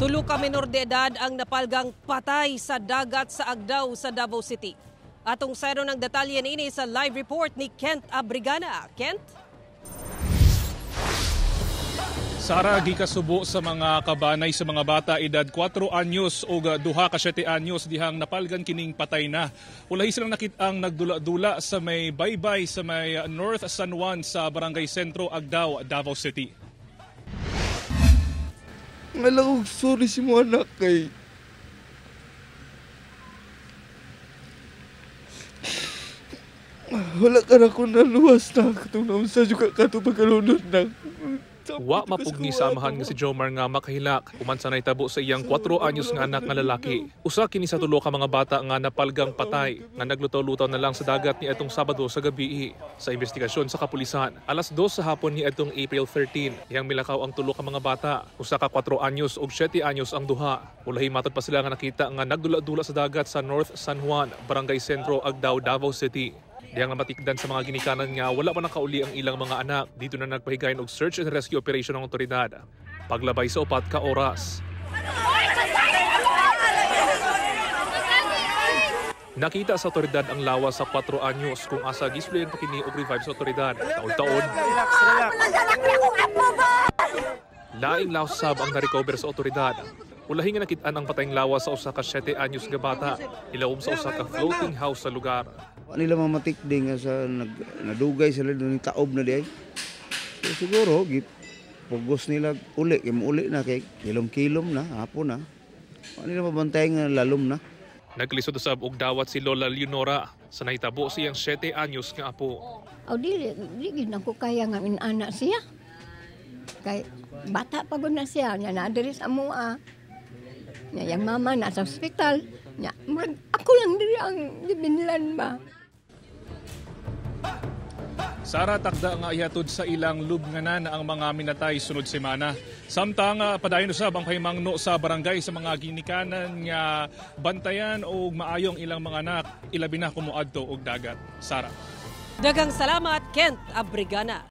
Tulo ka menor de edad ang napalgang patay sa dagat sa Agdao sa Davao City. Atong sayro ng detalye niini sa live report ni Kent Abrigana. Kent? Sara, gikasubo sa mga kabanay sa mga bata edad 4 anyos o 2 ka 7 anyos dihang napalgan kining patay na. Ulahi silang nakitang nagdula-dula sa may baybay sa may North San Juan sa Barangay Sentro, Agdao, Davao City. Ngalang sorry si mo anak kay wala ka na kung naluwas na katong naunsa juga ka ito pagkalunod na. Wa mapugni sa amahan nga si Jomar nga makahilak. Human sa naitabo sa iyang 4 anyos nga anak nga lalaki. Usa kini sa tulo ka mga bata nga napalgang patay nga naglutaw-lutaw na lang sa dagat ni atong Sabado sa gabi. Sa investigasyon sa kapulisan, alas 2 sa hapon ni atong April 13, iyang milakaw ang tulo ka mga bata. Usa ka 4 anyos ug 7 anyos ang duha. Ulahi matod pa sila nga nakita nga nagdula-dula sa dagat sa North San Juan, Barangay Sentro, Agdao, Davao City. Diyang nga matikdan sa mga ginikanan nga wala pa nakauli ang ilang mga anak. Dito na nagpahigayon og search and rescue operation ng otoridad. Paglabay sa 4 ka oras. Nakita sa otoridad ang lawas sa 4 anyos kung asa gisplayan pa kini og revive sa otoridad. Taon-taon. Laing lawas sab ang na-recover sa otoridad. Ulahi nga nakitaan ang patayng lawas sa usa ka 7 anyos nga bata. Ilawom sa usa ka floating house sa lugar. Nila mamatikding nga sa nadugay sila doon yung taob na di ay. So, siguro, pugos nila uli, uli na kay kilom-kilom na, hapon na. Nila mabantay nga lalom na. Naglisod sa og dawat si Lola Leonora sa nahitabo siyang 7 anyos nga apo. O di ko kaya nga anak siya. Kay bata pa gud na siya, nya na diri sa mua. Nya yang mama nasa ospital. Nya ako lang diri ang gibinlan ba. Sara, takda nga ihatod sa ilang lubnganan ang mga minatay sunod semana. Samtang padayon usab ang pahimangno sa barangay sa mga ginikanan nga bantayan o maayong ilang mga anak, ilabi na kumuadto og dagat. Sara. Daghang salamat, Kent Abrigana.